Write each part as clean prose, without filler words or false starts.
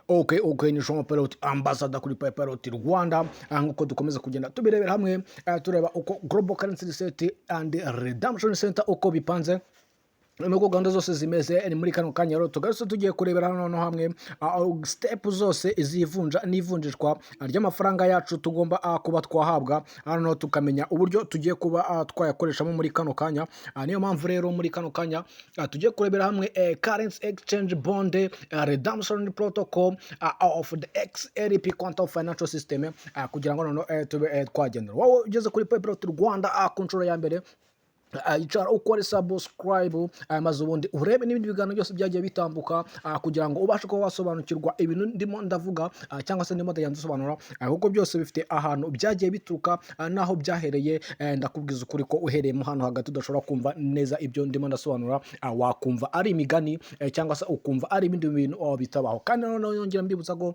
Okay, ni Jean Pelot ambassador kuri Pelot Rwanda. Nkuko dukomeza kugenda tubirebera hamwe, tureba uko Global Currency Reset and Redemption Center uko bipanze nuko gahunda zose zimeze. Ni muri kano kanya rero tugarutse tugiye kurebera hano hamwe step zose izivunja n'ivunjishwa ry'amafaranga yacu tugomba kuba twahabwa hano, tukamenya uburyo tugiye kuba twayakoreshamo muri kano kanya. Niyo mpamvu rero muri kano kanya tugiye kurebera hamwe currency exchange bond redemption protocol of the XRP quantum financial system, kugira ngo noneho tube twagendera. Wowe ugeze kuri Pelot Rwanda ku nshuro ya mbere, icara ukore subscribe, maze ubundi urebe n'ibindi biganiro byose byagiye bitambuka, kugira ngo ubashe kuba wasobanukirwa ibintu ndimo ndavuga cyangwa se ndimo ndagenda nsobanura, kuko byose bifite ahantu byagiye bituruka naho byahereye. Ndakubwiza ukuri ko uhereyemo hano hagati udashobora kumva neza ibyo ndimo ndasobanura, wakumva ari imigani cyangwa se ukumva ari ibindi bintu bitabaho. Kandi noneho yongera mbibutsa ko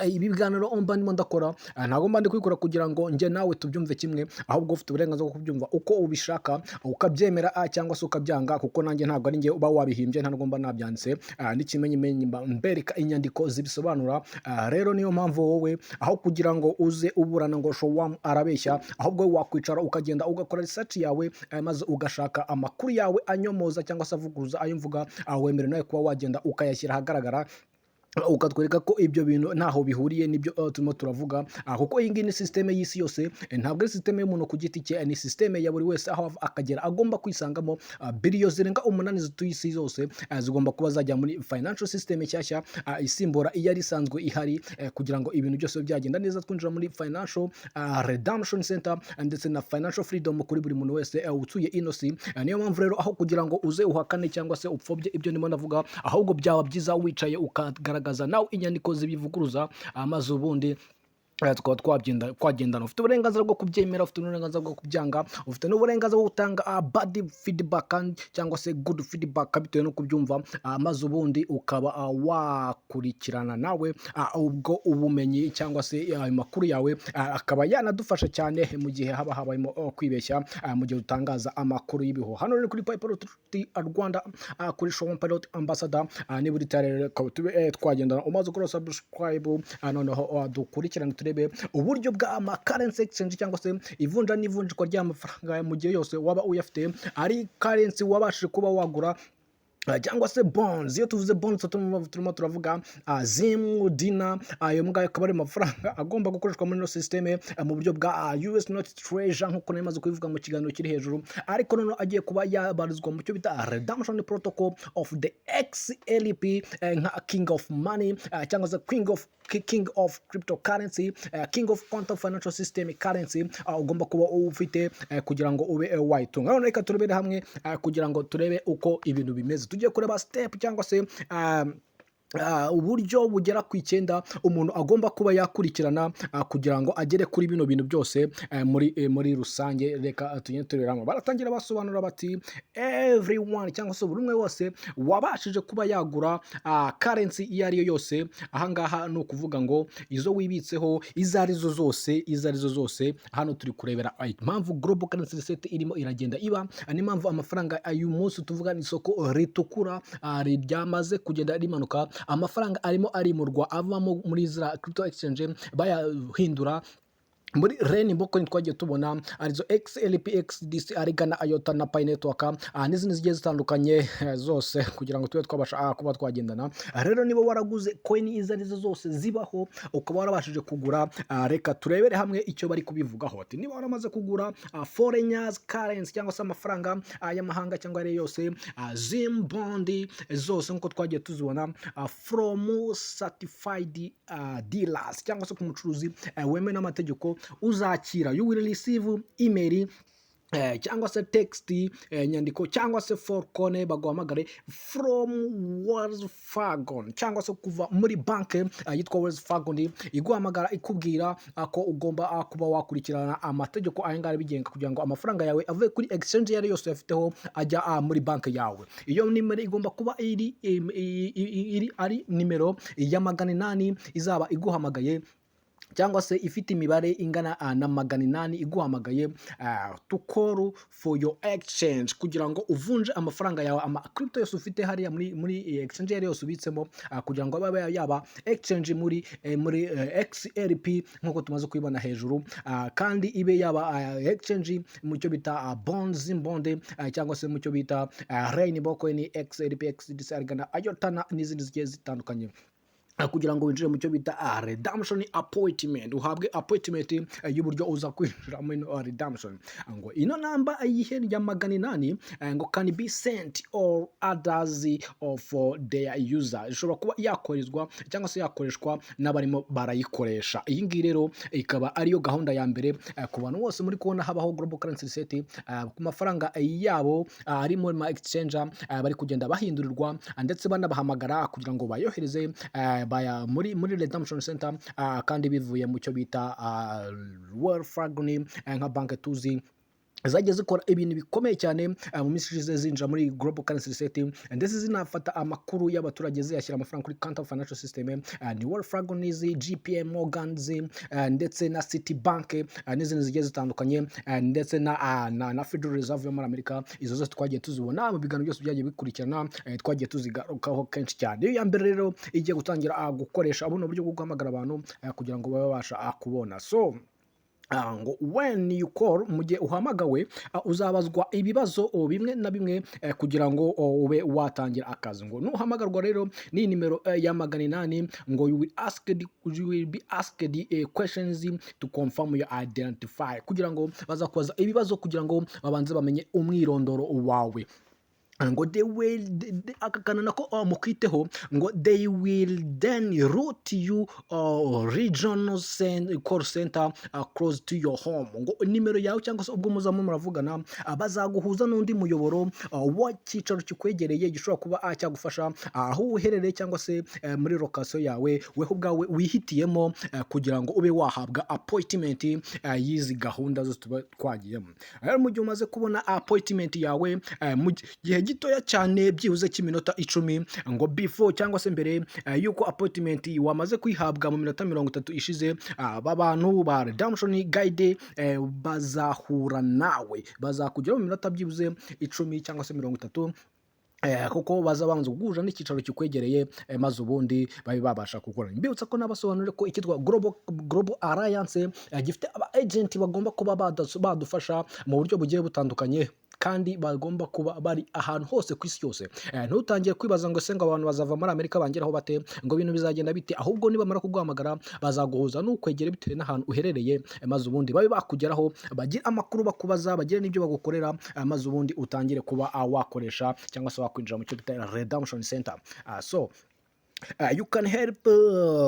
ibi biganiro mba ndimo ndakora ntabwo mba ndi kubikora kugira ngo njye nawe tubyumve kimwe, ahubwo ufite uburenganzira bwo kubyumva uko ubishaka, ukabyemera cyangwa se ukabyanga, kuko nanjye ntabwo ari njye uba wabihimbye, ntabwo mba nabyanditse n'ikimenyimenyi mba mbereka inyandiko zibisobanura. Rero niyo mpamvu wowe aho kugira ngo uze uburana ngo show arabeshya, ahubwo wakwicara ukagenda ugakora research yawe, maze ugashaka amakuru yawe anyomoza cyangwa se avuguruza ayo mvuga, wemere nawe kuba wagenda ukayashyira ahagaragara, ukatwereka ko ibyo bintu ntaho bihuriye n'ibyo turimo turavuga, kuko iyi ngiyi ni systeme y'isi yose, ntabwo ari systeme y'umuntu ku giti cye, ni systeme ya buri wese aho akagera agomba kwisangamo. Biliyo zirenga 8 zituye isi zose zigomba kuba zajya muri financial system nshyashya isimbura iyari isanzwe ihari, kugira ngo ibintu byose byagenda neza, twinjira muri financial redemption center ndetse na financial freedom kuri buri muntu wese utuye ino si. Niyo mpamvu rero aho kugira ngo uze uhakane cyangwa se upfobye ibyo ndimo ndavuga, ahubwo byaba byiza wicaye ukagaragaza nawe inyandiko zibivuguruza, maze ubundi tukaba twagendana. Ufite uburenganzira bwo kubyemera, ufite uburenganzira bwo kubyanga, ufite n'uburenganzira bwo gutanga bad feedback cyangwa se good feedback bitewe no kubyumva, maze ubundi ukaba wakurikirana nawe ubwo ubumenyi cyangwa se amakuru yawe akaba yanadufasha cyane mu gihe haba habayemo kwibeshya, mu gihe utangaza amakuru y'ibiho. Hano rero kuri Pelot Rwanda kuri Jean Pelot ambassador, niba uri tare tube twagendana umaze gukora subscribe, noneho dukurikirana uburyo bwa currency exchange cyangwa se ivunja n'ivunjishwa ry'amafaranga mu gihe yose waba uyafite, ari currency wabashije kuba wagura cyangwa se bonds. Iyo tuvuze bonds turimo turavuga ZIM, DINA, ayo mga akaba ari amafaranga agomba gukoreshwa muri no systeme mu buryo bwa US not treasure nkuko namaze kubivuga mu kiganiro kiri hejuru, ariko noneho agiye kuba yabarizwa mu cyo bita redemption protocol of the XRP, nka king of money cyangwa se king of cryptocurrency, king of quantum financial system currency, ugomba kuba ufite kugira ngo ube wayitunga. None reka turebere hamwe kugira ngo turebe uko ibintu bimeze. Tugiye kureba step cyangwa se uburyo bugera ku 9 umuntu agomba kuba yakurikirana kugira ngo agere kuri bino bintu byose muri rusange. Reka tugende tureramo. Baratangira basobanura bati everyone cyangwa se buri umwe wose wabashije kuba yagura currency iyo ari yo yose. Ahangaha no kuvuga ngo izo wibitseho izarizo zose hano turi kurebera impamvu Global Currency Reset irimo iragenda iba, ni impamvu amafaranga ayu munsi tuvuga ni isoko ritukura ryamaze kugenda rimanuka, amafaranga arimo arimurwa avamo muri za crypto exchange bayahindura muri Rainbow Coin. Twagiye tubona arizo XRP, XDC, Arigana, IOTA na Pi Network n'izindi zigiye zitandukanye zose, kugira ngo tube twabasha kuba twagendana. Rero niba waraguze coin izarizo zose zibaho ukaba warabashije kugura, reka turebere hamwe icyo bari kubivugaho. Ati niba waramaze kugura foreigners currency cyangwa se amafaranga y'amahanga cyangwa ari yose, ZIM bond zose nkuko twagiye tuzibona from certified dealers cyangwa se ku mucuruzi wemewe n'amategeko, uzakira you will receive email cyangwa se text nyandiko cyangwa se forkone baguhamagare from Wells Fargo cyangwa se kuva muri banke yitwa Wells Fargo, iguhamagara ikubwira ko ugomba kuba wakurikirana amategeko ayangara bigenga kugira ngo amafaranga yawe avuye kuri exchange yari yose yafiteho ajya muri banke yawe. Iyo nimero igomba kuba ari nimero ya 800 izaba iguhamagaye cyangwa se ifite imibare ingana na 800 iguhamagaye to call for your exchange kugira ngo uvunje amafaranga yawe ama crypto yose ufite hariya muri exchange yose ubitsemo kugira ngo abe yaba exchange muri XRP nkuko tumaze kubibona hejuru kandi ibe yaba exchange mu cyo bita bonds bond cyangwa se mu cyo bita Rainbow Coin XRP XDC Argana Ayotana n'izindi zigiye zitandukanye kugira ngo winjire mu cyo bita redemption appointment uhabwe appointment y'uburyo uza kwinjira muri redemption ngo ino namba yihe ya 800 ngo can be sent or others of their user ishobora kuba yakorezwa cyangwa se yakoreshwa n'abarimo barayikoresha iyi ngiyi rero ikaba ariyo gahunda ya mbere ku bantu bose muri kubona habaho global currency reset ku mafaranga yabo ari muri ma exchange bari kugenda bahindurirwa ndetse banabahamagara kugira ngo bayohereze muri redemption center kandi bivuye mu cyo bita World Fragoni nka banki tuzi zagiye zikora ibintu bikomeye cyane mu minsi ishize zinjira muri global currency reset ndetse zinafata amakuru y'abaturage ziyashyira amafaranga kuri counter financial system ni World Fragonies, GPM Morgans ndetse na Citibank n'izindi zigiye zitandukanye ndetse na Federal Reserve yo muri Amerika. Izo zose twagiye tuzibona mu biganiro byose byagiye bikurikirana twagiye tuzigarukaho kenshi cyane. Iyo ya mbere rero igiye gutangira gukoresha buno buryo bwo guhamagara abantu kugira ngo babasha kubona. So ngo when you call mu gihe uhamagawe uzabazwa ibibazo bimwe na bimwe kugira ngo ube watangira akazi. Ngo nuhamagarwa rero ni nimero ya 800 ngo you will be asked questions to confirm your identify kugira ngo bazakubaza ibibazo kugira ngo babanze bamenye umwirondoro wawe. ngo akakana nako mukiteho ngo they will then route you regional call center close to your home. ngo nimero yawe cyangwa se ubwo muzamo muravugana bazaguhuza n'undi muyoboro w'icyicaro kikwegereye gishobora kuba cyagufasha aho uherereye cyangwa se muri location yawe weho ubwawe wihitiyemo kugira ngo ube wahabwa appointment y'izi gahunda zose tuba twagiyemo. Rero mu gihe umaze kubona appointment yawe mu gihe gitoya cyane byibuze cy'iminota 10 ngo before cyangwa se mbere yuko appointment wamaze kwihabwa mu minota 30 ishize abantu ba redemption guide bazahura nawe bazakugera mu minota byibuze 10 cyangwa se 30 kuko bazabanza guhura n'icyicaro kikwegereye maze ubundi babe babasha gukora. Mbibutsa ko nabasobanurire ko ikitwa Global Alliance gifite aba agent bagomba kuba badufasha mu buryo bugiye butandukanye kandi bagomba kuba bari ahantu hose ku isi yose. Ntutangiye kwibaza ngo se ngo abantu bazava muri Amerika bangeraho bate ngo ibintu bizagenda bite, ahubwo nibamara kuguhamagara bazaguhuza n'ukwegera bitewe n'ahantu uherereye maze ubundi babe bakugeraho bagira amakuru bakubaza bagira n'ibyo bagukorera maze ubundi utangire kuba wakoresha cyangwa se wakwinjira mu cyo bita redemption center. You can help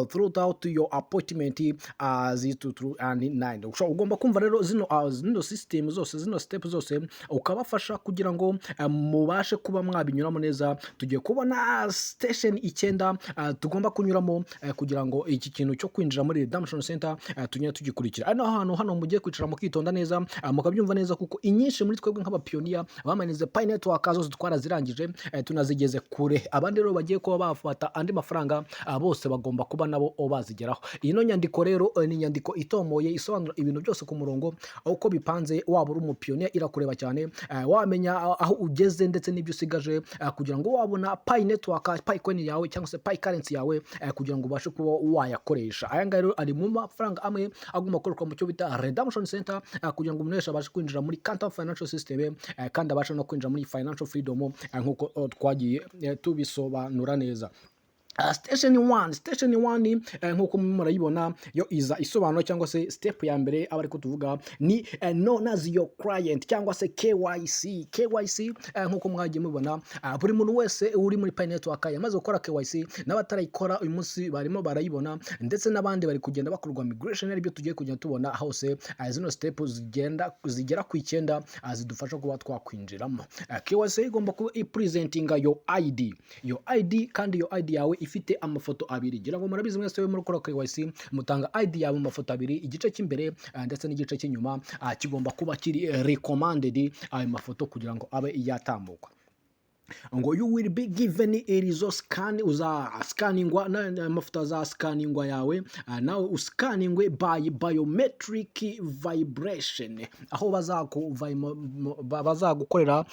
throughout your appointment as through and 9. Ugomba kumva rero zino system zose zino step zose ukabafasha kugira ngo mubashe kuba mwabinyuramo neza. Tugiye kubona station 9 tugomba kunyuramo kugira ngo iki kintu cyo kwinjira muri redemption center tunye tugikurikira. Hano mugiye kwicara mukitonda neza mukabyumva neza kuko inyinshi muri twebwe nk'abapioneer bamanize Pi Network zose twarazirangije tunazigeze kure. Abandi rero bagiye kuba bafata andi mafaranga bose bagomba kuba nabo bazigeraho. Ino nyandiko rero ni nyandiko itomoye isobanura ibintu byose ku murongo uko bipanze. Waba uri umupioneer irakureba cyane wamenya aho ugeze ndetse n'ibyo usigaje kugira ngo wabona Pi Network Pi coin yawe cyangwa se Pi currency yawe kugira ngo ubashe kuba wayakoresha. Aya ngaya rero ari mu mafaranga amwe agomba gukoreshwa mu cyo bita redemption center kugira ngo umuntu wese abashe kwinjira muri counter financial system kandi abashe no kwinjira muri financial freedom nkuko twagiye tubisobanura neza. Station 1 nkuko murayibona yo iza isobanuro cyangwa se step ya mbere aba ariko tuvuga ni known as your client cyangwa se KYC nkuko mwagiye mubona. Buri muntu wese uri muri Pi Network yamaze gukora KYC n'abatarayikora uyu munsi barimo barayibona ndetse n'abandi bari kugenda bakorwa migration ari byo tugiye kujya tubona hose. Zino step zigera ku 9 zidufasha kuba twakwinjiramo. KYC igomba kuba presenting your ID kandi your ID yawe ifite amafoto abiri. Gira ngo murabizi mwese muri gukora KYC mutanga ID yawe mu mafoto abiri, igice cy'imbere ndetse n'igice cy'inyuma kigomba kuba kiri recommended ayo mafoto kugira ngo abe yatambuka. ngo you will be given irizo scan, uza scaningwa amafoto za scaningwa yawe, nawe uscaningwe by biometric vibration, aho bazagukorera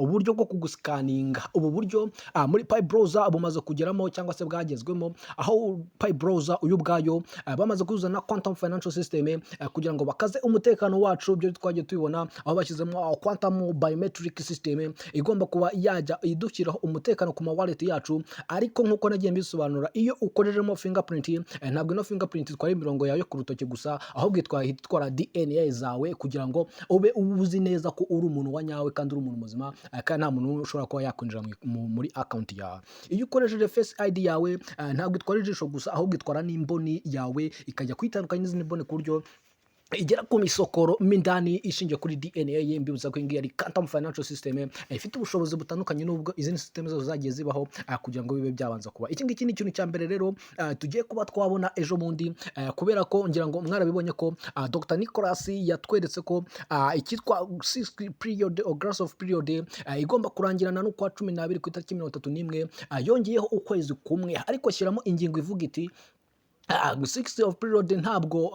uburyo bwo kuguscaninga. Ubu buryo muri Pi browser bumaze kugeramo cyangwa se bwagezwemo, aho Pi browser uyu bwayo bamaze kuzana quantum financial system kugira ngo bakaze umutekano wacu. Byo twagiye tubibona aho bashyizemo quantum biometric system igomba kuba yajya idushyiraho umutekano ku ma wallet yacu. Ariko nkuko nagiye mbisobanura, iyo ukorejemo fingerprint, ntabwo ino fingerprint twari imirongo yawe ku rutoki gusa, ahubwo itwara DNA zawe kugira ngo ube uzi neza ko uri umuntu wa nyawe kandi uri umuntu muzima, kandi nta muntu ushobora kuba yakwinjira muri account yawe. Iyo ukoresheje Face ID yawe ntabwo itwara ijisho gusa, ahubwo itwara n'imboni yawe ikajya kwitandukanya n'izindi mboni ku buryo igera ku misokoro mindani ishingiye kuri DNA ye. Mbibuza ko ingiye ari quantum financial system ifite ubushobozi butandukanye n'ubwo izindi system zose zagiye zibaho kugira ngo bibe byabanza kuba. Iki ngiki ni ikintu cya mbere rero tugiye kuba twabona ejo bundi, kubera ko ngira ngo mwarabibonye ko Dr. Nicholas yatweretse ko ikitwa 6 period or grace of period igomba kurangirana no kwa 12 ku itariki 31, yongeyeho ukwezi kumwe, ariko shyiramo ingingo ivuga iti 60 of period ntabwo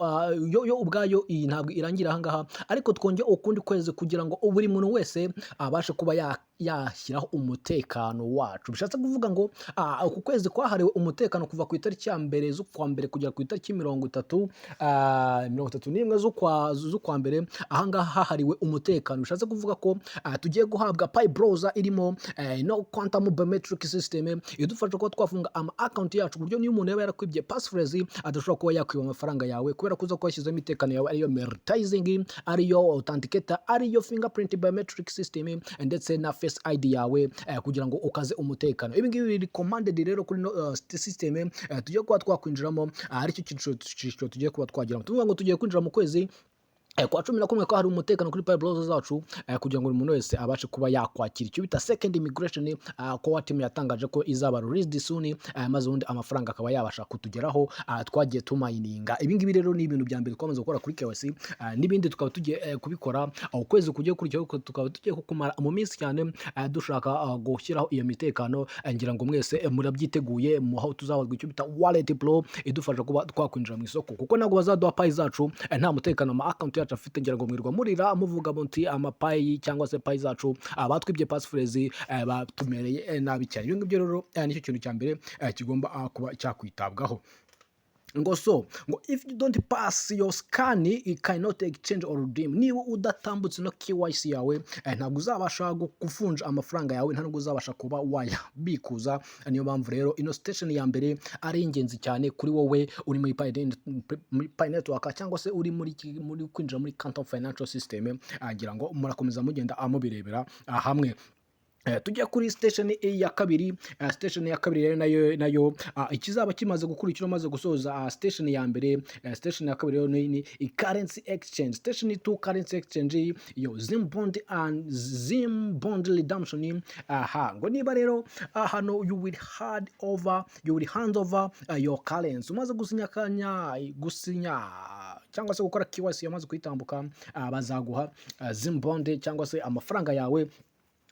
yo ubwayo iyi ntabwo irangira ahangaha, ariko twongeye ukundi kwezi kugira ngo buri muntu wese abashe kuba yashyiraho umutekano wacu. Bishatse kuvuga ngo uku kwezi kwahariwe umutekano kuva ku itariki ya mbere z'ukwa mbere kugera ku itariki 31 z'ukwa mbere, ahangaha hahariwe umutekano. Bishatse kuvuga ko tugiye guhabwa Pi browser irimo no quantum biometric system idufasha kuba twafunga ama account yacu, buryo niyo umuntu yaba yarakwibye passphrase adashobora kuba yakwiba amafaranga yawe, kubera kuza ko yashyizeho imitekano yawe ariyo monetizing, ariyo authenticator, ariyo fingerprint biometric system ndetse na Face ID yawe kugira ngo ukaze umutekano. Ibi ngibi biri commanded rero kuri system tugiye kuba twakwinjiramo, aricyo cyiciro tugiye kuba twagira. Tuvuga ngo tugiye kwinjira mu kwezi kwa 11 ko hari umutekano kuri Pi browser zacu kugira ngo buri muntu wese abashe kuba yakwakira icyo bita second immigration, ko team yatangaje ko izaba released soon, maze undi amafaranga akaba yabasha kutugeraho twagiye tumayininga. Ibi ngibi rero ni ibintu bya mbere twamaze gukora kuri KYC, n'ibindi tukaba tugiye kubikora ukwezi kugiye kurikiraho, tukaba tugiye kumara mu minsi cyane dushaka gushyiraho iyo mitekano. Ngira ngo mwese murabyiteguye, aho tuzabazwa icyo bita Wallet Pro idufasha kuba twakwinjira mu isoko, kuko ntabwo bazaduha Pi zacu nta mutekano ama account afite. Ngira ngo mwirwa murira muvuga muti amapayi cyangwa se Pi zacu abatwibye passphrase batumereye nabi cyane. Ibyo ngibyo rero nicyo kintu cya mbere kigomba kuba cyakwitabwaho. ngo if you don't pass your scan you cannot exchange or redeem. Niba udatambutse no KYC yawe ntabwo uzabasha guvunja amafaranga yawe, ntabwo uzabasha kuba wayabikuza. Niyo mpamvu rero ino station ya mbere ari ingenzi cyane kuri wowe uri muri Pi network cyangwa se uri muri kwinjira muri quantum financial system. Ngira ngo murakomeza mugenda amubirebera hamwe. Tujya kuri station ya kabiri. Station ya kabiri rero nayo ikizaba kimaze gukurikira maze gusoza station ya mbere. Station ya kabiri rero ni currency exchange. Station 2 currency exchange yo Zim bond and Zim bond redemption. Ngo niba rero hano you will hand over your currency. Umaze gusinya cyangwa se gukora KYC yamaze kuyitambuka, bazaguha Zim bond cyangwa se amafaranga yawe.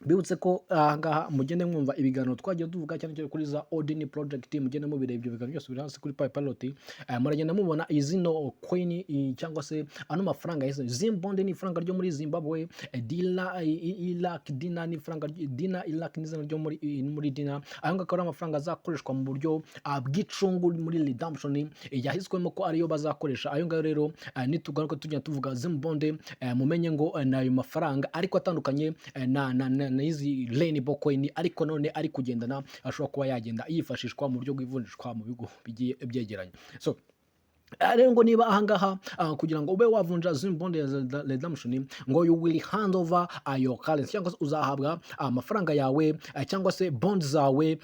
Bibutse ko ahangaha mugende mwumva ibiganiro twagiye tuvuga cyane cyane kuri za Odin project, mugende mubireba ibyo biganiro byose biri hasi kuri Pi pilot. Muragenda mubona izino coin cyangwa se ano mafaranga yese. Zim bond ni ifaranga ryo muri Zimbabwe, Iraq dina ni ifaranga dina Iraq ni ryo muri dina. Aho ngakora amafaranga azakoreshwa mu buryo bw'icungu muri redemption yahiswemo ko ariyo bazakoresha. Ayo ngayo rero nitugaruka tujya tuvuga Zim bond mumenye ngo nayo mafaranga ariko atandukanye na izi Rainbow coin, ariko none ari kugendana ashobora kuba yagenda yifashishwa mu buryo bw'ivunjishwa mu bigo bigiye byegeranye. So rero ngo niba ahangaha kugira ngo ube wavunja Zim bond redemption, ngo you will hand over your currency, cyangwa se uzahabwa amafaranga yawe cyangwa se bonds zawe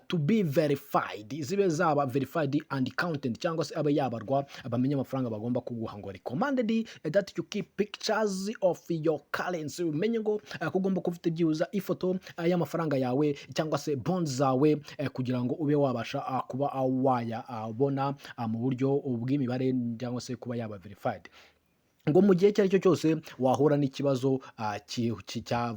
to be verified, zibe zaba verified and counted, cyangwa se abe yabarwa bamenye amafaranga bagomba kuguha. Ngo recommended that you keep pictures of your currency. Umenye ngo kugomba kufite byibuza ifoto y'amafaranga yawe cyangwa se bonds zawe kugira ngo ube wabasha kuba wayabona mu buryo imibare cyangwa se kuba yaba verified. ngo mu gihe icyo ari cyo cyose wahura n'ikibazo cya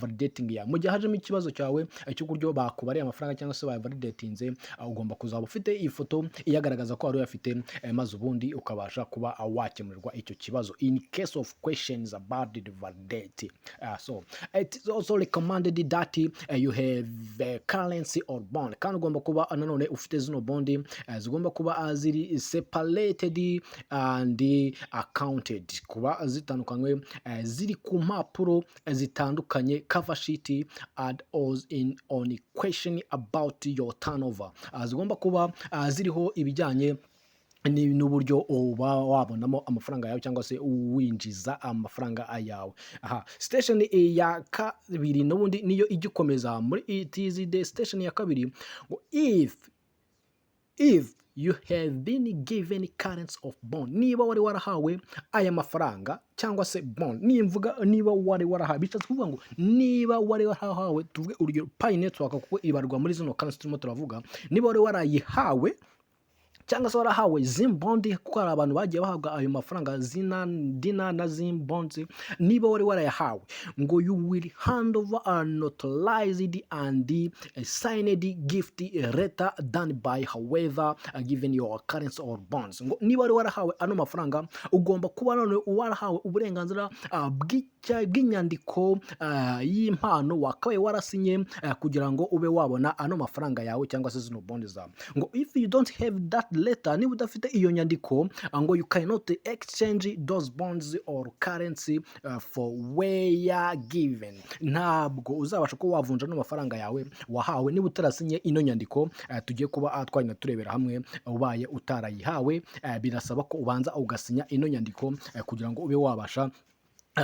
validating ya mu gihe hajemo ikibazo cyawe cy'uburyo bakubariye amafaranga cyangwa se bayavalidatinze, ugomba kuzaba ufite iyi foto iyagaragaza ko wari uyafite, maze ubundi ukabasha kuba wakemurirwa icyo kibazo in case of questions about the validity. So it is also recommended that you have currency or bond, kandi ugomba kuba nanone ufite zino bondi zigomba kuba ziri separated and accounted, kuba zitandukanywe ziri ku mpapuro zitandukanye, cover sheet and on question about your turnover, zigomba kuba ziriho ibijyanye n'uburyo uba wabonamo amafaranga yawe cyangwa se winjiza amafaranga yawe. Station ya kabiri n'ubundi niyo igikomeza muri the station ya kabiri ngo if you have been given currency of bond, niba wari warahawe aya mafaranga cyangwa se bond, niba wari warahawe, bishatse kuvuga ngo niba wari warahawe, tuvuge urugero Pi Network kuko ibarwa muri zino currency turimo turavuga, niba wari warayihawe cyangwa se warahawe Zim Bond, kuko hari abantu bagiye bahabwa ayo mafaranga Dina na Zim Bonds, niba wari warayahawe ngo you will hand over a notarized and signed gift letter done by whoever given your currency or bonds. Ngo niba wari warahawe ano mafaranga, ugomba kuba none warahawe uburenganzira bw'inyandiko y'impano wakabaye warasinye kugira ngo ube wabona ano mafaranga yawe cyangwa se zino bonds zawe. Ngo if you don't have that letter, niba udafite iyo nyandiko, ngo you cannot exchange those bonds or currency for where given, ntabwo uzabasha ko wavunja no mafaranga yawe wahawe niba utarasinye ino nyandiko. Tugiye kuba twanya turebera hamwe, ubaye utarayihawe birasaba ko ubanza ugasinya ino nyandiko kugira ngo ube wabasha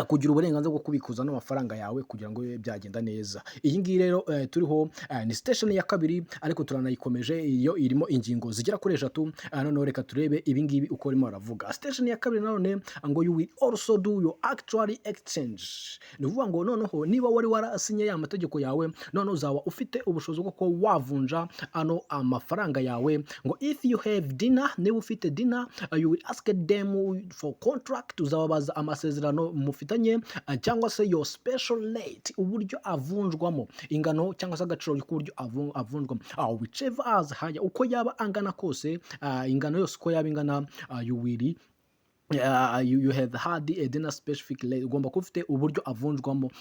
kugira uburenganzira bwo kubikuza n'amafaranga yawe kugira ngo byagenda neza. Iyi ngiyi rero turiho ni station ya kabiri, ariko turanayikomeje, iyo irimo ingingo zigera kuri 3. None reka turebe ibi ngibi uko rimo baravuga. Station ya kabiri none ngo you will also do your actual exchange, ni ukuvuga ngo noneho niba wari warasinye ya mategeko yawe, none uzaba ufite ubushobozi bwo ko wavunja ano amafaranga yawe. Ngo if you have dinner, niba ufite dinner, you will ask them for contract, uzababaza amasezerano mufitanye cyangwa se your special rate, uburyo avunjwamo, ingano cyangwa se agaciro k'uburyo avunjwamo, whichever as higher, uko yaba angana kose, ingano yose uko yaba ingana, you will you have had a dinner specific rate, ugomba kuba ufite uburyo avunjwamo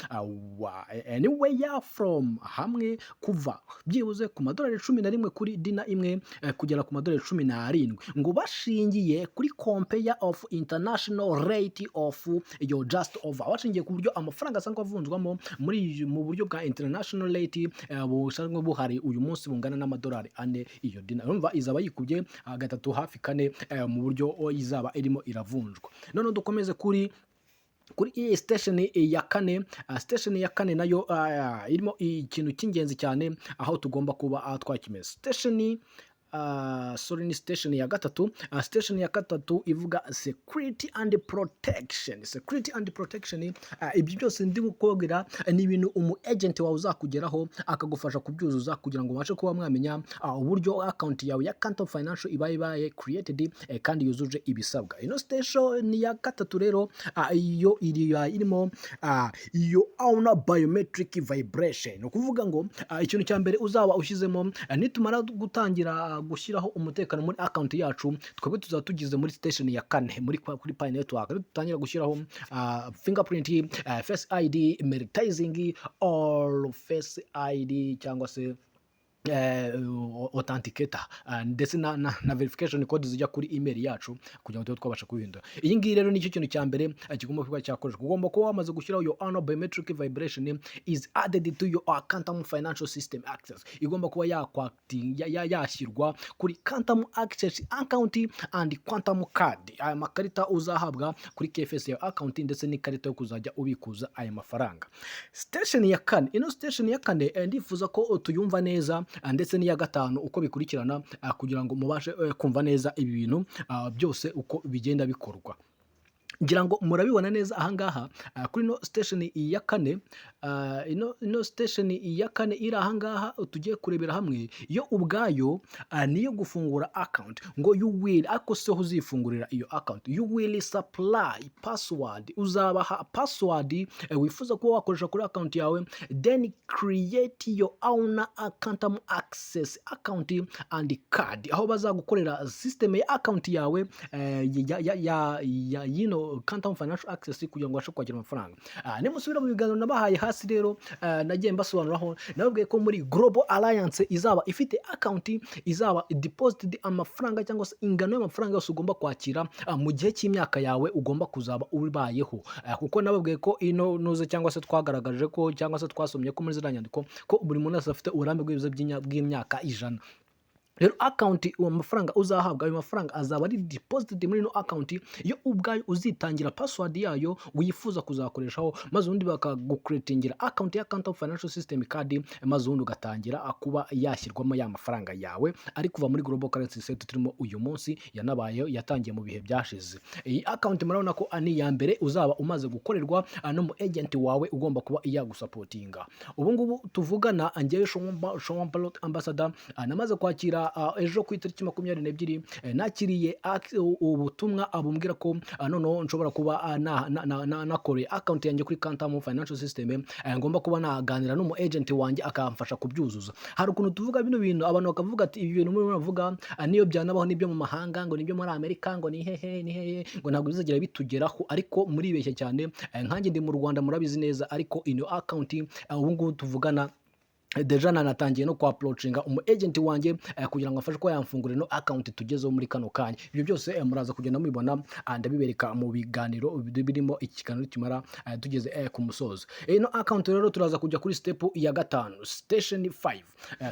anywhere from hamwe kuva byibuze ku madolari 11 kuri dinner imwe kugera ku madolari 17, ngo bashingiye kuri compare of international rate of your just over, bashingiye ku buryo amafaranga asanzwe avunjwamo mu buryo bwa international rate busanzwe buhari uyu munsi bungana n'amadolari 4 iyo dinner. Urumva izaba yikubye gatatu hafi 4 mu buryo izaba irimo iravunjwa. None dukomeze kuri iyi station ya 4. Station ya 4 nayo irimo ikintu cy'ingenzi cyane, aho tugomba kuba twakimeza. Ni station ya gatatu. Station ya gatatu ivuga security and protection. Security and protection, ibyo byose ndi gukogera ni ibintu umu agent wawe uzakugeraho akagufasha kubyuzuza kugira ngo ubashe kuba mwamenya uburyo account yawe ya Quantum Financial ibaye created kandi yuzuje ibisabwa. Ino station ya gatatu rero iyo irimo iyo own biometric vibration, no kuvuga ngo ikintu cya mbere uzaba ushyizemo nitumara gutangira gushyiraho umutekano muri account yacu, twebwe tuzaba tugize muri station ya 4 kuri Pi Network, dutangira gushyiraho fingerprint, face ID, monetizing or face ID cyangwa se authenticator ndetse na verification code zijya kuri email yacu kugira ngo twabasha kubihindura. Iyi ngiyi rero nicyo kintu cya mbere kigomba kuba cyakoreshwa. Ugomba kuba wamaze gushyiraho your own biometric vibration is added to your Quantum Financial System access, igomba kuba yashyirwa kuri Quantum access account and Quantum card, aya makarita uzahabwa kuri KFS ya account ndetse n'ikarita yo kuzajya ubikuza aya mafaranga. Station ya 4, ino station ya 4 ndifuza ko tuyumva neza ndetse n'iya 5 uko bikurikirana kugira ngo mubashe kumva neza ibi bintu byose uko bigenda bikorwa. ngira ngo murabibona neza ahangaha kuri no station ya kane, ino station ya kane iri ahangaha tugiye kurebera hamwe yo ubwayo niyo gufungura account ngo you will, ariko se uzifungurira iyo account you will supply password, uzabaha password wifuza kuba wakoresha kuri account yawe, then create your own account access account and card, aho bazagukorera system ya account yawe ya Quantum Financial Access kugira ngo ubashe kwakira amafaranga. Nimusubira mu biganiro nabahaye hasi rero nagiye mbasobanuraho, nababwiye ko muri Global Alliance izaba ifite account izaba deposited amafaranga cyangwa se ingano y'amafaranga yose ugomba kwakira mu gihe cy'imyaka yawe ugomba kuzaba ubayeho, kuko nababwiye ko ino nuze cyangwa se twagaragaje ko cyangwa se twasomye ko muri ziriya nyandiko ko buri muntu wese afite uburambe bw'imyaka 100. Rero account uwo mafaranga uzahabwa, ayo mafaranga azaba ari deposited muri no account yo ubwayo uzitangira password yayo wifuza kuzakoreshaho, maze undi bakagucreatingira account ya Quantum Financial System card, maze undi ugatangira kuba yashyirwamo ya mafaranga yawe ari kuva muri Global Currency Set turimo uyu munsi, yanabaye yatangiye mu bihe byashize. Iyi account murabona ko ani ya mbere uzaba umaze gukorerwa no mu agent wawe ugomba kuba iyagusapotinga. Ubu ngubu tuvugana ngewe Showman Pilot Ambassador namaze kwakira ejo ku itariki 22 nakiriye ubutumwa abumbwira ko noneho nshobora kuba nakoreye account yanjye kuri Quantum Financial System, ngomba kuba naganira n'umu agent wanjye akamfasha kubyuzuza. Hari ukuntu tuvuga bino bintu abantu bakavuga ati ibi bintu muri bavuga niyo byanabaho nibyo mu mahanga, ngo nibyo muri Amerika, ngo ni hehe ngo ntabwo bizagira bitugeraho, ariko muri beshye cyane. Nkanjye ndi mu Rwanda murabizi neza, ariko ino account ubu ngubu tuvugana deja natangiye no kwa approachinga umu agent wanjye kugira ngo afashe ko yamfungurira no account tugezeho muri kano kanya. Ibyo byose muraza kugenda mubibona ndabibereka mu biganiro birimo ikiganiro kimara tugeze ku musozo. No account rero turaza kujya kuri step ya 5, station 5.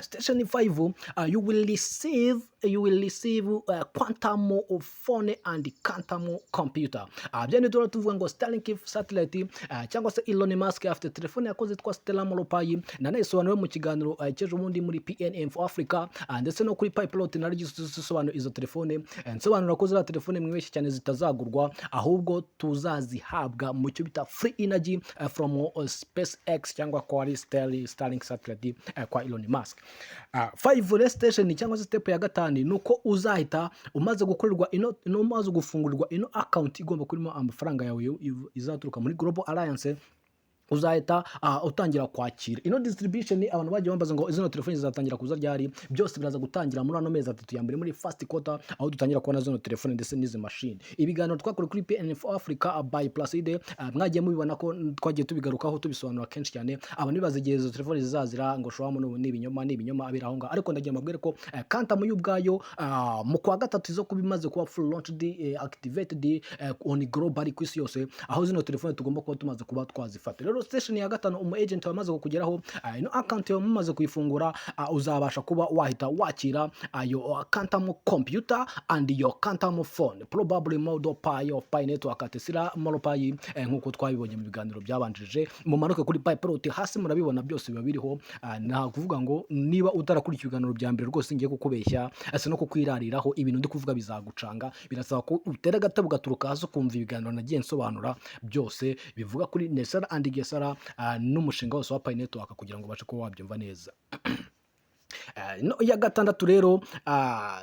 Station 5 you will receive Quantum phone and Quantum computer. Byane tuvuga ngo Starlink satellite cyangwa se Elon Musk afite telefone yakoze twa Stella Molopai, nanayisobanura mu kiganiro cyejo bundi muri PNM for Africa, ndetse no kuri Pilot naragisobanura izo telefone, nsobanura ko zira telefone mwibeshye cyane zitazagurwa, ahubwo tuzazihabwa mu cyo bita free energy from SpaceX cyangwa kwa Starlink satellite kwa Elon Musk. 5 station cyangwa se step ya 5 nuko uzahita umaze gukorerwa umaze gufungurirwa ino account igomba kurimo amafaranga yawe izaturuka muri Global Alliance, uzahita utangira kwakira ino distribution. Abantu bagiye bambaza ngo izino telefone zizatangira kuza ryari, byose biraza gutangira muri ano mezi 3 ya mbere muri first quarter, aho dutangira kubona zino telefone ndetse n'izi machine. Ibiganiro twakora kuri PNF Africa by Placide mwagiye mubibona ko twagiye tubigarukaho tubisobanura kenshi cyane. Abantu bibaza igihe izo telefone zizazira ngo showamo n'ibinyoma abirahonga, ariko ndagiye mabwire ko Quantum y'ubwayo mu kwa gatatu izo kubimaze kuba full launched activated on global ku isi yose, aho zino telefone tugomba kuba tumaze kuba twazifata. Rero station ya 5 umu agent wamaze kugeraho ino account yo mumaze kuyifungura, uzabasha kuba wahita wakira ayo Quantum computer and your Quantum phone, probably model Pi of Pi network Tesla Molopai, nkuko twabibonye mu biganiro byabanjije. Mu manuke kuri Pilot hasi murabibona byose biba biriho. Nta kuvuga ngo niba utarakurikiye ibiganiro bya mbere rwose ngiye kukubeshya ase no kukwirariraho ibintu ndi kuvuga bizagucanga. Birasaba ko utera gatabo gaturuka hasi kumva ibiganiro nagiye nsobanura byose bivuga kuri Nesara and Gesara n'umushinga wose wa Pi network kugira ngo bashe kuba wabyumva neza. No ya 6 rero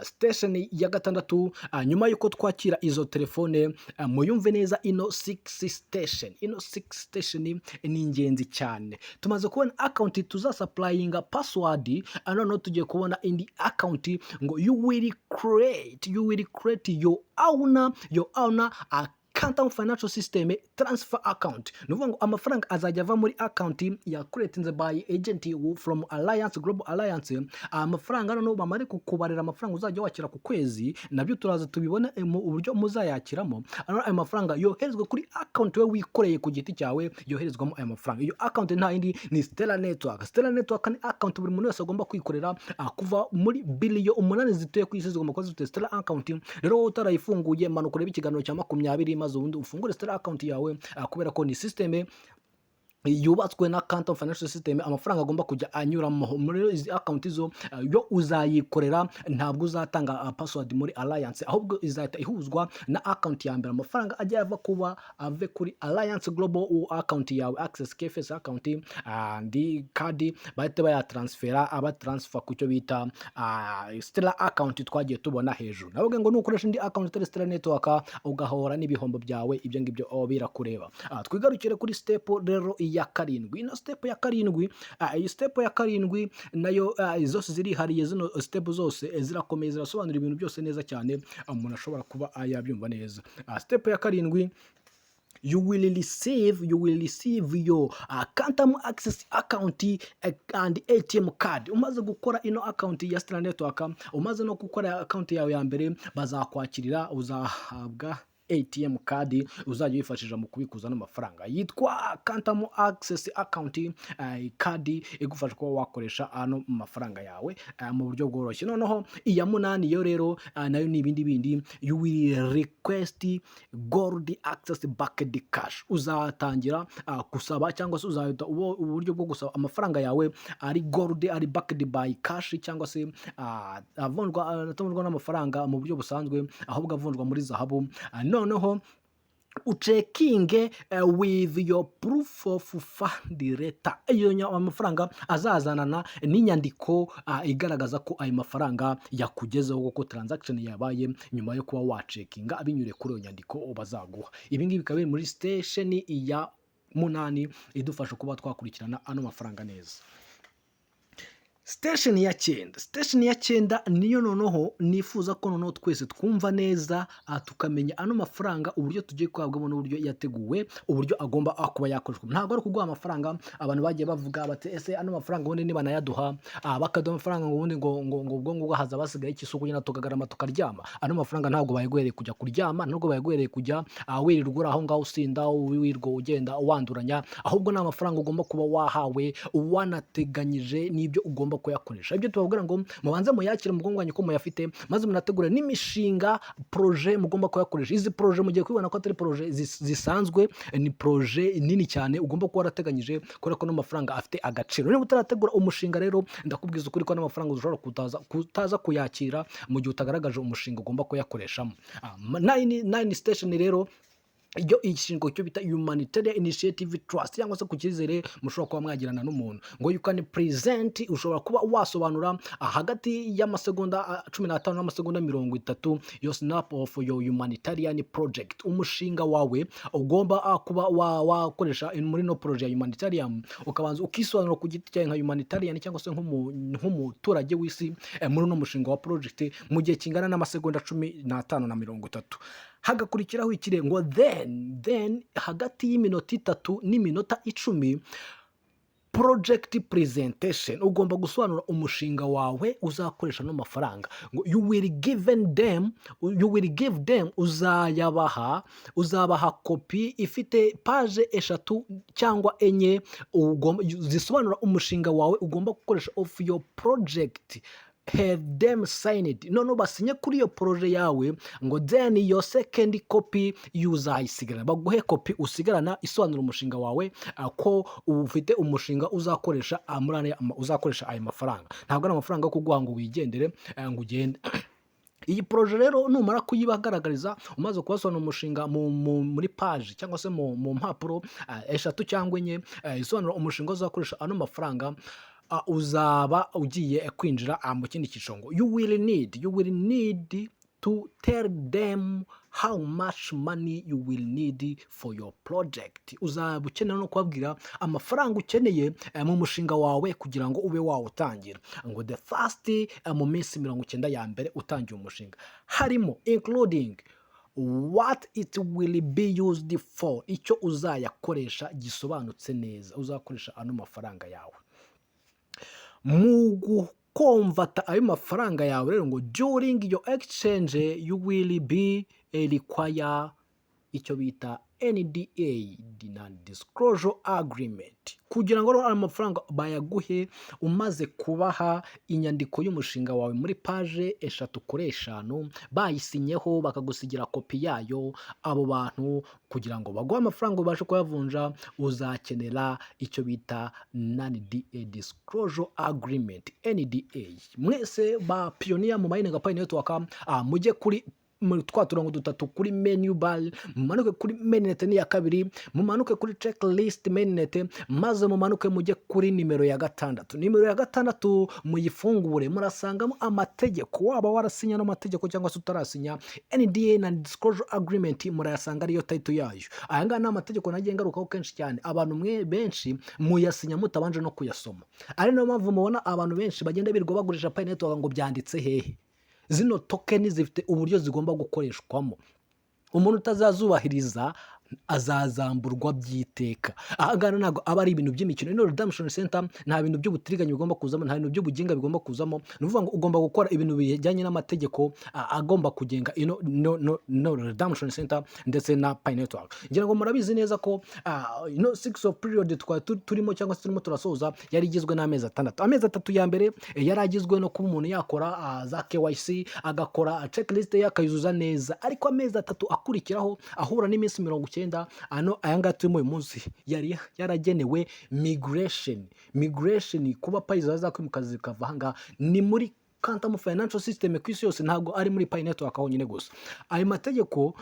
station ya 6 nyuma yuko twakira izo telefone muyumve neza ino 6 station ni ingenzi cyane. Tumaze kubona account tuzasupplyinga password, none tugiye kubona indi account ngo you will create your own Quantum Financial System transfer account. Nuvuga ngo amafaranga azajya ava muri account ya created by agent from Alliance Global Alliance. Amafaranga no bamare kukubarira amafaranga uzajya wakira ku kwezi, nabyo turaza tubibona mu buryo muzayakiramo. Ayo mafaranga yoherezwa kuri account we wikoreye ku giti cyawe, yoherezwamo ayo mafaranga. Iyo account nta indi ni Stella Network. Stella Network ni account buri muntu wese agomba kwikorera kuva muri billion 8 zituye ku isi zigomba kuba zifite Stella account. Rero utarayifunguye manuko reba ikiganiro cya 20 maze ubundi ufungure Stella account yawe, kubera ko ni system yubatswe na Quantum Financial System, amafaranga agomba kujya anyuramo muri izi account zo yo uzayikorera, ntabwo uzatanga password muri Alliance, ahubwo izahita ihuzwa na account ya mbere, amafaranga ajya ave kuri Alliance Global account yawe, Access KFS account andi kadi bahita bayatransfera transfer ku cyo bita Stellar account twagiye tubona hejuru. Navuga ngo nukoresha indi account itari Stellar Network ugahora n'ibihombo byawe, ibyo ngibyo birakureba. Twigarukire kuri step rero ya karindwi. Ino step ya karindwi, iyi step ya karindwi nayo zose zirihariye, zino step zose zirakomeye, zirasobanura ibintu byose neza cyane, umuntu ashobora kuba yabyumva neza. Step ya karindwi, you will receive your Quantum Access account and ATM card. Umaze gukora ino account ya Stellar Network, umaze no gukora account yawe ya mbere, bazakwakirira, uzahabwa ATM card uzajya wifashisha mu kubikuza n'amafaranga, yitwa Quantum Access account card, igufasha kuba wakoresha ano mafaranga yawe mu buryo bworoshye. Noneho iya munani yo rero nayo ni ibindi bindi, you will request gold access backed cash. Uzatangira gusaba cyangwa se uzahita uburyo bwo gusaba amafaranga yawe ari gold, ari backed by cash, cyangwa se atavunjwa n'amafaranga mu buryo busanzwe, ahubwo avunjwa muri zahabu. Noneho ucekinge with your proof of fund letter. Iyo amafaranga azazanana n'inyandiko igaragaza ko ayo mafaranga yakugezeho, kuko transaction yabaye nyuma yo kuba wacekinga binyure kuri iyo nyandiko bazaguha. Ibi ngibi bikaba biri muri station ya munani idufasha kuba twakurikirana ano mafaranga neza. Station ya cyenda niyo noneho nifuza ko noneho twese twumva neza, tukamenya ano mafaranga uburyo tugiye kwabwamo n'uburyo yateguwe, uburyo agomba kuba yakoreshwa. Ntabwo ari kuguha amafaranga abantu bagiye bavuga bati ese ano mafaranga ubundi niba nayaduha bakaduha amafaranga ngo ubundi ngo haza basigaye ikisuku nyina tukagarama tukaryama. Ano mafaranga ntabwo bayiguhereye kujya kuryama, ntabwo bayiguhereye kujya wirirwa aho ngaho usinda, wirirwa ugenda wanduranya, ahubwo ni amafaranga ugomba kuba wahawe wanateganyije n'ibyo ugomba kuyakoresha. Ibyo tubabwira ngo mubanze muyakire mugongwanye ko muyafite, maze munategura n'imishinga projet mugomba kuyakoresha. Izi projet mugiye kwibona ko atari projet zisanzwe, ni projet nini cyane ugomba kuba warateganyije, kubera ko n'amafaranga afite agaciro. Niba utarategura umushinga rero, ndakubwiza ukuri ko n'amafaranga ushobora kutaza kuyakira mu gihe utagaragaje umushinga ugomba kuyakoreshamo. 9 station rero iyo igishingo cyo bita Humanitarian Initiative Trust, cyangwa se ku cyizere mushobora kuba mwagirana n'umuntu, ngo you can present, ushobora kuba wasobanura hagati y'amasegonda 15 n'amasegonda 30 your snap of your humanitarian project. Umushinga wawe ugomba kuba wakoresha muri no project ya humanitarian, ukabanza ukisobanura ku giti cyawe nka humanitarian cyangwa se nk'umuturage w'isi muri no mushinga wa project mu gihe kingana n'amasegonda 15 na 30. Hagakurikiraho ikire ngo then hagati y'iminota 3 n'iminota 10 project presentation, ugomba gusobanura umushinga wawe uzakoresha no mafaranga. Ngo you will give them, uzabaha kopi ifite page 3 cyangwa 4 zisobanura umushinga wawe ugomba gukoresha of your project. Have them sign it, no basinye kuri iyo projet yawe, ngo then your second copy uzayisigara, baguhe kopi usigarana isobanura umushinga wawe ko ufite umushinga uzakoresha uzakoresha ayo mafaranga. Ntabwo ari amafaranga yo kuguha ngo wigendere ngo ugende. Iyi projet rero numara kuyibagaragariza, umaze kubasobanura umushinga muri page cyangwa se mu mpapuro 3 cyangwa 4 isobanura umushinga uzakoresha ano mafaranga, uzaba ugiye kwinjira mu kindi cyiciro. You will need to tell them how much money you will need for your project. Uzaba ukeneye no kubabwira amafaranga ukeneye mu mushinga wawe kugira ngo ube wawutangira. Ngo the first mu minsi 90 ya mbere utangiye umushinga, harimo including what it will be used for, icyo uzayakoresha gisobanutse neza, uzakoresha ano mafaranga yawe mu gukomvata ayo mafaranga yawe. Rero ngo during your exchange you will be require icyo bita NDA, non-disclosure agreement, kugira ngo ayo mafaranga bayaguhe umaze kubaha inyandiko y'umushinga wawe muri paje 3 kuri 5, bayisinyeho bakagusigira kopi yayo. Abo bantu kugira ngo baguhe amafaranga ubashe kuyavunja, uzakenera icyo bita non-DA disclosure agreement, NDA. Mwese ba pioneer mu mining Pi Network, mujye kuri twa turongo dutatu kuri menu bar, mumanuke kuri mainnet ni ya kabiri, mumanuke kuri checklist mainnet, maze mumanuke mujye kuri nimero ya 6. Nimero ya 6 muyifungure, murasangamo amategeko, waba warasinya n'amategeko cyangwa se utarasinya. NDA na disclosure agreement murayasanga ariyo title yayo. Aya ngaya ni amategeko nagiye ngarukaho kenshi cyane, abantu mwe benshi muyasinya mutabanje no kuyasoma. Ari nayo mpamvu mubona abantu benshi bagenda birirwa bagurisha Pi Network ngo byanditse hehe. Zino tokeni zifite uburyo zigomba gukoreshwamo. Umuntu utazazubahiriza azazamburwa byiteka. Ahagana ntabwo aba ari ibintu by'imikino. Ino Redemption Center nta bintu by'ubutiriganya bigomba kuzamo, nta bintu by'ubuginga bigomba kuzamo. Ni ukuvuga ngo ugomba gukora ibintu bijyanye n'amategeko agomba kugenga ino Redemption Center ndetse na Pi Network. Ngira ngo murabizi neza ko ino 6 of period turimo cyangwa se turimo turasoza yari igizwe n'amezi 6. Amezi 3 ya mbere yari agizwe no kuba umuntu yakora za KYC, agakora checklist yakayuzuza neza, ariko amezi 3 akurikiraho ahura n'iminsi 90. Aya ngaya turimo uyu munsi yari yaragenewe migration, kuba Pi zazakwimuka zikava aha ngaha. Ni muri Quantum Financial System ku isi yose, ntabwo ari muri Pi Network honyine gusa. Ayo mategeko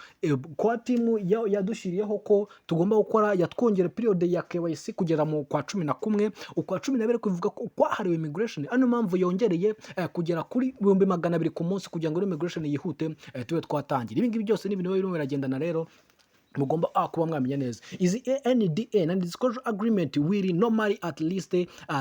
kwa timu yadushyiriyeho ko tugomba gukora, yatwongera period ya KYC kugera mu kwa 11, ukwa 12 kuvuga ko kwahariwe immigration. Ano mpamvu yongereye kugera kuri 200 ku munsi kugira ngo immigration yihute tube twatangira. Ibi ngibi byose ni ibintu birimo biragendana rero mugomba kuba mwamenya neza. Izi NDA na disclosure agreement will normally at least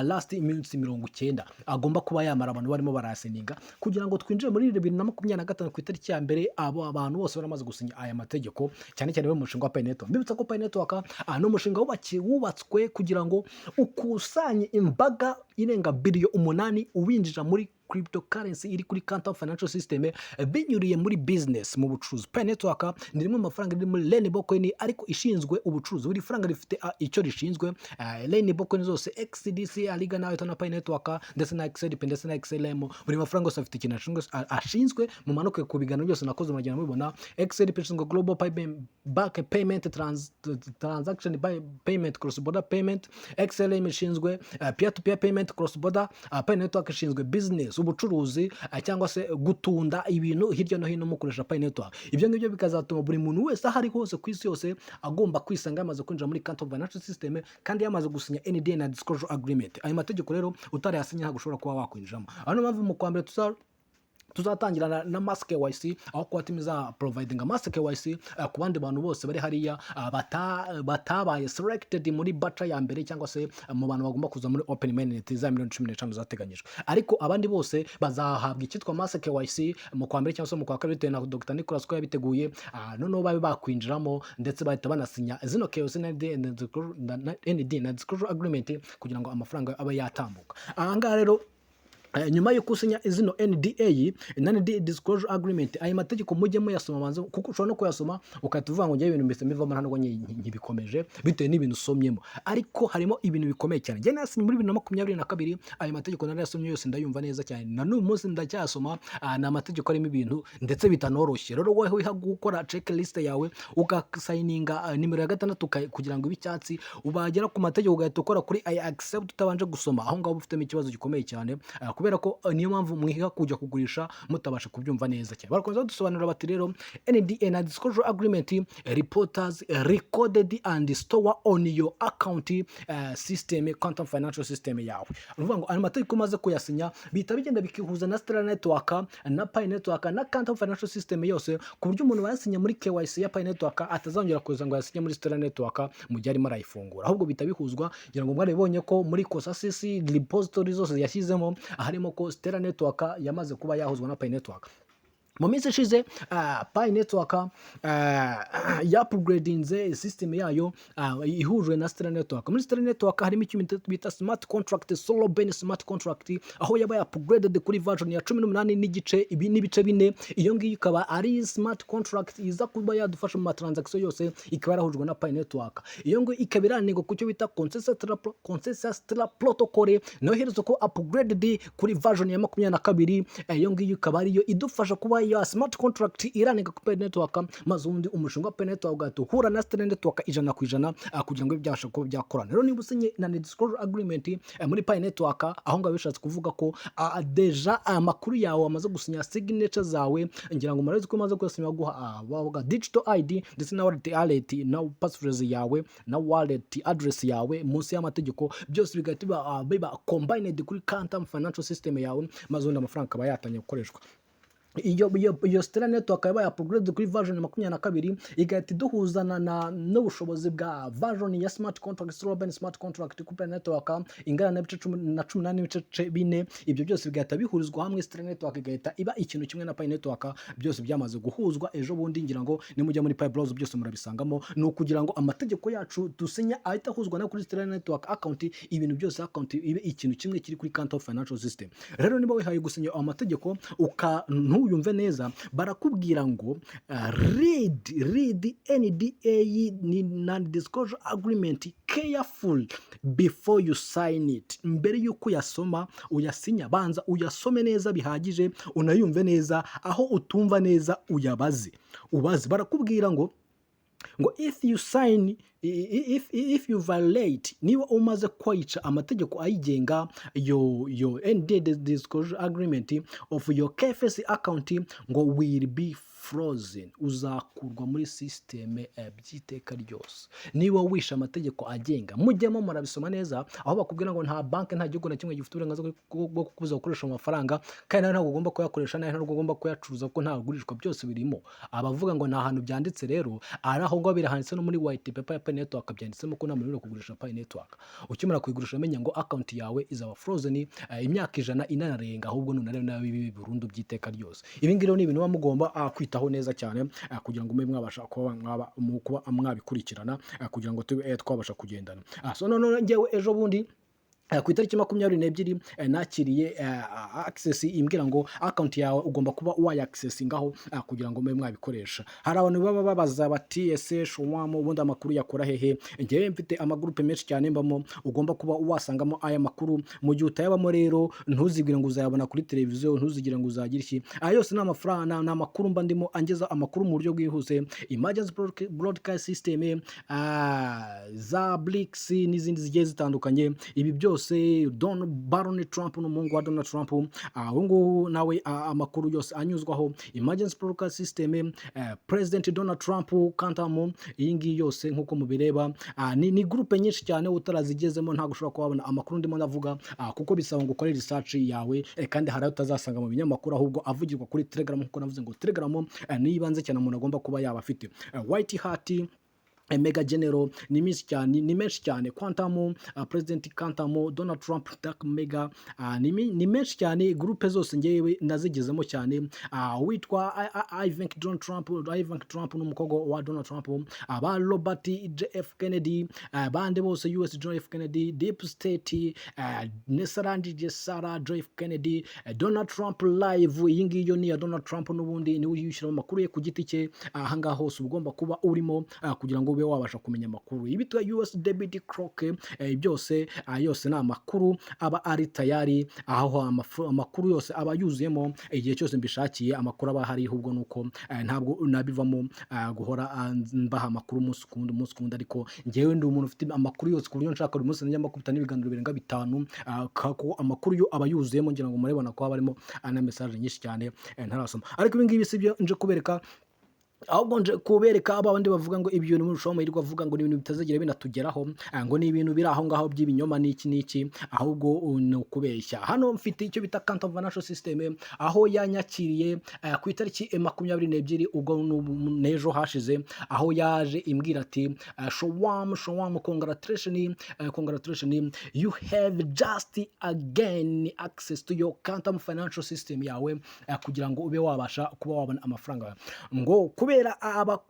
last iminsi 90 agomba kuba yamara abantu barimo baraseninga kugira ngo twinjire muri 2025 ku itariki ya mbere. Abo abantu bose baramaze gusinya aya mategeko, cyane cyane mu mushinga wa Pi Network. Mbibutsa ko Pi Network no mushinga wubatswe kugira ngo ukusanye imbaga irenga billion 8 uwinjira muri cryptocurrency iri kuri Quantum Financial System binyuriye muri business mu bucuruzi. Pi Network ni rimwe mu mafaranga iri muri Rainbow Coin ariko ishinzwe ubucuruzi. Buri faranga rifite icyo rishinzwe. Rainbow Coin zose XDC, Aliga nayo na Pi Network ndetse na XRP ndetse na XLM, buri mafaranga yose afite ikintu ashinzwe. Mu manuke ku biganiro byose nakoze muragenda mubibona. XRP ishinzwe global back payment, transaction payment, cross border payment. XLM ishinzwe peer to peer payment, cross border. Pi Network ishinzwe business, ubucuruzi cyangwa se gutunda ibintu hirya no hino mukoresha Pi Network. Ibyo ngibyo bikazatuma buri muntu wese ahari hose ku isi yose agomba kwisanga yamaze kwinjira muri Quantum Financial System kandi yamaze gusinya NDA na disclosure agreement. Ayo mategeko rero utarayasinya ntabwo ushobora kuba wakwinjiramo. Ano mpamvu mu kwa mbere tuzatangira na mask KYC, aho kwa timu za providing mask KYC ku bandi bantu bose bari hariya batabaye selected muri batch ya mbere cyangwa se mu bantu bagomba kuza muri open mainnet za 15 zateganyijwe. Ariko abandi bose bazahabwa icyitwa mask KYC mu kwa mbere cyangwa se mu kwa kabiri na Dr. Nicholas ko yabiteguye. Noneho babe bakwinjiramo ndetse bahita banasinya zino KYC na NDA na disclosure agreement kugira ngo amafaranga abe yatambuka. Aha ngaha rero nyuma yo kusinya izino NDA NDA disclosure agreement, ayo mategeko mujye muyasoma manze, kuko ushobora no kuyasoma ukatuvuga ngo ngiye ibintu mbese mivamo nta ngo nkibikomeje bitewe n'ibintu usomyemo, ariko harimo ibintu bikomeye cyane. Njye nasinye muri 2022 ayo mategeko narayasomye yose ndayumva neza cyane, na n'uyu munsi ndacyasoma. Na amategeko arimo ibintu ndetse bitanoroshye. Rero wowe wiha gukora checklist yawe ugasigninga nimero ya 6 kugira ngo ibicyatsi ubagera ku mategeko ugahita ukora kuri I accept utabanje gusoma, aho ngaho ufite ikibazo gikomeye cyane, kubera ko niyo mpamvu mwiga kujya kugurisha mutabasha kubyumva neza cyane. Barakomeza dusobanurira bati rero NDA na disclosure agreement reporters recorded and store on your account system, Quantum Financial System yawe. Uruvuga ngo ayo mategeko maze kuyasinya bita bigenda bikihuza na Stellar Network na Pi Network na Quantum Financial System yose, ku buryo umuntu wayasinya muri KYC ya Pi Network atazongera kuza ngo yasinye muri Stellar Network mu gihe arimo arayifungura, ahubwo bita bihuuzwa. Ngira ngo mwarabibonye ko muri Consensus repository zose yashyizemo harimo ko Stellar Network yamaze kuba yahuzwa na Pi Network. mu minsi ishize Pi Network yapugradinze system yayo ihujwe na Stellar Network. Muri Stellar Network harimo ikintu bita smart contract, solo ben smart contract, aho yaba yapugraded kuri version ya 18 n'igice n'ibice bine. Iyo ngiyo ikaba ari smart contract iza kuba yadufasha mu transaction yose, ikaba yarahujwe na Pi Network. Iyo ngiyo ikaba iranirwa ku cyo bita consensus protocol, nayo herezo ko upgraded kuri version ya 22. Iyo ngiyo ikaba ariyo idufasha kuba ya smart contract iraninga ku Pi Network, maze ubundi umushinga wa Pi Network ugahura na Stellar Network ijana ku ijana kugira ngo byabashe kuba byakorana. Rero niba usinye na disclosure agreement muri Pi Network, aho ngaho bishatse kuvuga ko deja amakuru yawe amaze gusinya signature zawe, ngira ngo murazi ko maze gusinya guha digital ID ndetse na wallet na passphrase yawe na wallet address yawe munsi y'amategeko, byose bigahita biba combined kuri Quantum financial system yawe, maze ubundi amafaranga akaba yatanye gukoreshwa. Iyo Stellar Network yaba yapugraded kuri version 22, igahita iduhuzana n'ubushobozi bwa version ya smart contract, solo smart contract ku Pi Network ingana na bice 18 n'ibice 4. Ibyo byose bigahita bihurizwa hamwe, Stellar Network igahita iba ikintu kimwe na Pi Network, byose byamaze guhuzwa. Ejo bundi ngira ngo nimujya muri Pi Browser byose murabisangamo, no kugira ngo amategeko yacu dusinya ahita ahuzwa na kuri Stellar Network account, ibintu byose account ibe ikintu kimwe kiri kuri Quantum financial system. Rero niba wihaye gusinya amategeko yumve neza, barakubwira ngo read NDA non-disclosure agreement careful before you sign it. Mbere yuko uyasoma uyasinya, banza uyasome neza bihagije, unayumve neza, aho utumva neza ubaze. Barakubwira ngo if you sign, if you violate, niba umaze kwica amategeko ayigenga yo NDA disclosure agreement of your KFC account, ngo will be frozen, uzakurwa muri system by'iteka ryose. Niba wisha amategeko agenga, mujyemo murabisoma neza, aho bakubwira ngo nta bank nta gihugu na kimwe gifite uburenganzira bwo kukubuza gukoresha amafaranga, kandi ntabwo ugomba kuyakoresha, ntabwo ugomba kuyacuruza, kuko nta gurishwa, byose birimo. Abavuga ngo nta hantu byanditse, rero ari aho ngo birahanditse no muri white paper ya Pi Network, byanditsemo ko nta muntu uri kugurisha Pi Network. Ukimara kuyigurisha menya ngo account yawe izaba frozen imyaka 100 inarenga, ahubwo nunare nabi burundu by'iteka ryose. Ibi ngiro ni ibintu bamugomba kwitaho neza cyane, kugira ngo mwe mwabasha kuba mwabikurikirana, kugira ngo twabasha kugendana. So none ngewe ejo bundi ku itariki 22 nakiriye access imbwira ngo account yawe ugomba kuba wayaccessingaho kugira ngo mwe mwabikoresha. Hari abantu baba babaza bati ese showamo ubundi amakuru yakora hehe? Ngewe mfite amagroupe menshi cyane mbamo, ugomba kuba wasangamo aya makuru. Mu gihe utayabamo rero ntuzigire ngo uzayabona kuri televiziyo, ntuzigire ngo uzagira iki. Yose ni amafaranga, ni amakuru mba ndimo angeza amakuru mu buryo bwihuse. Emergency broadcast system, za Blix n'izindi zigiye zitandukanye. Ibi byose Baron Trump n'umuhungu wa Donald Trump, ngo nawe amakuru yose anyuzwaho. Emergency broadcast system, President Donald Trump Quantum, iyi ngiyi yose nkuko mubireba, ni groupe nyinshi cyane utarazigezemo, ntabwo ushobora kubabona amakuru ndimo ndavuga, kuko bisaba ngo ukore research yawe, kandi hari utazasanga mu binyamakuru, ahubwo avugirwa kuri Telegram, nkuko navuze ngo Telegram nibanze cyane umuntu agomba kuba yaba afite. White Hat, Mega General ni menshi cyane. Quantum, President Quantum, Donald Trump, Dark Mega, ni menshi cyane. Groupe zose ngewe nazigezemo cyane. Witwa Ivan Trump n'umukobwa wa Donald Trump, aba Robert JF Kennedy, bande bose US John F Kennedy, Deep State, Nesarandi Jesara JF Kennedy, Donald Trump Live. Iyi ngiyo ni ya Donald Trump, n'ubundi ni uyishyira mu makuru ye ku giti cye. Ahangaha hose ugomba kuba urimo kugira ngo ube wabasha kumenya amakuru. Ibitwa US debit clock, byose yose na amakuru aba ari tayari, aho amakuru yose aba yuzuyemo. Igihe cyose mbishakiye amakuru aba hari, ahubwo nuko ntabwo nabivamo guhora mbaha amakuru umunsi ku wundi, ariko ngewe ndi umuntu ufite amakuru yose ku buryo nshaka buri munsi njya makubita n'ibiganiro birenga 5, kako amakuru yo aba yuzuyemo. Ngira ngo murebana ko barimo na message nyinshi cyane ntarasoma, ariko ibi ngibi sibyo nje kubereka. ahubwo nje kubereka abandi bavuga ngo ibyo bintu mushobora amahirwe avuga ngo ni ibintu bitazigera binatugeraho, ngo ni ibintu biri aho ngaho by'ibinyoma n'iki n'iki, ahubwo ni ukubeshya. Hano mfite icyo bita Quantum Financial System, aho yanyakiriye ku itariki 22 ubwo n'ejo hashize, aho yaje imbwira ati Showam, congratulations, you have just again access to your Quantum Financial System yawe, kugira ngo ube wabasha kuba wabona amafaranga yawe. Ngo kubera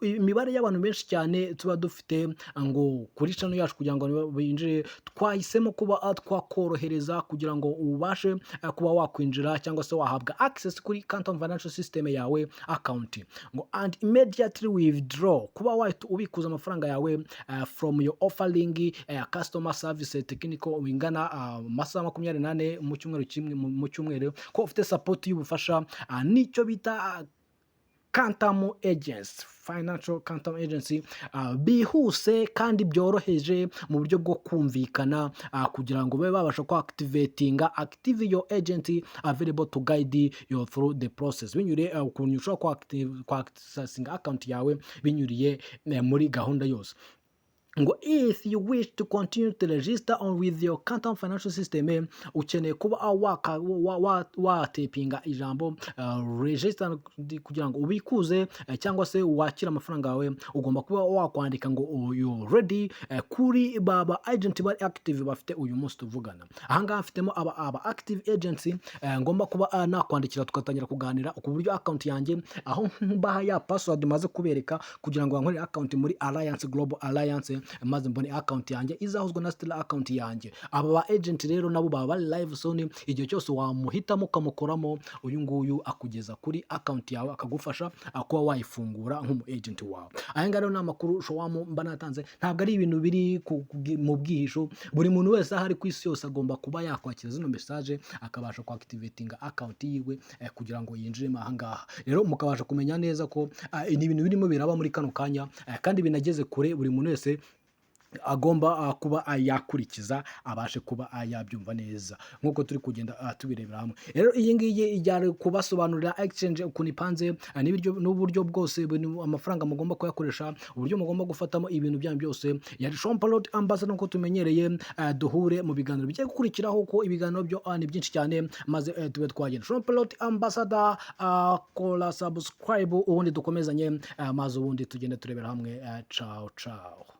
imibare y'abantu benshi cyane tuba dufite ngo kuri channel yacu kugira ngo binjire, twahisemo kuba twakorohereza kugira ngo ubashe kuba wakwinjira cyangwa se wahabwa access kuri Quantum Financial System yawe account, ngo and immediately withdraw, kuba wahita ubikuza amafaranga yawe from your offering customer service technical wingana amasaha 28 mu cyumweru kimwe mu cyumweru, ko ufite support y'ubufasha nicyo bita Quantum Agents, Financial Quantum Agency, bihuse kandi byoroheje mu buryo bwo kumvikana, kugira ngo babe babasha ko active your agent available to guide you through the process, binyuriye ukuntu ushobora kwa accessing account yawe binyuriye muri gahunda yose. Ngo if you wish to continue to register on with your Quantum Financial System, ukeneye kuba watepinga ijambo register kugira ngo ubikuze cyangwa se wakira amafaranga yawe, ugomba kuba wakwandika ngo you ready kuri baba agent bari active bafite uyu munsi tuvugana. Ahangaha mfitemo aba active agents, ngomba kuba nakwandikira tugatangira kuganira ku buryo account yanjye aho mbaha ya password maze kubereka kugira ngo nkore account muri Alliance Global Alliance, maze mbone account yanjye izahuzwa na Stella account yanjye. Aba ba agent rero nabo baba bari live soon, igihe cyose wamuhitamo ukamukoramo, uyu nguyu akugeza kuri account yawe akagufasha kuba wayifungura nk'umu agent wawe. Aya ngaya rero ni amakuru Showam mba natanze, ntabwo ari ibintu biri mu bwihisho. Buri muntu wese ahari ku isi yose agomba kuba yakwakira zino message akabasha kuactivatinga account yiwe kugira ngo yinjiremo ahangaha. Rero mukabasha kumenya neza ko ni ibintu birimo biraba muri kano kanya, kandi binageze kure, buri muntu wese agomba kuba yakurikiza abashe kuba yabyumva neza nkuko turi kugenda tubirebera hamwe. Rero iyi ngiyi ijyare kubasobanurira exchange ukuntu ipanze n'uburyo bwose amafaranga mugomba kuyakoresha, uburyo mugomba gufatamo ibintu byanyu byose. Yari Shompalot Ambassador nkuko tumenyereye, duhure mu biganiro bigiye gukurikiraho ko ibiganiro byo ni byinshi cyane, maze tube twagenda. Shompalot Ambassador, kola subscribe ubundi dukomezanye, maze ubundi tugende turebera hamwe. Ciao ciao.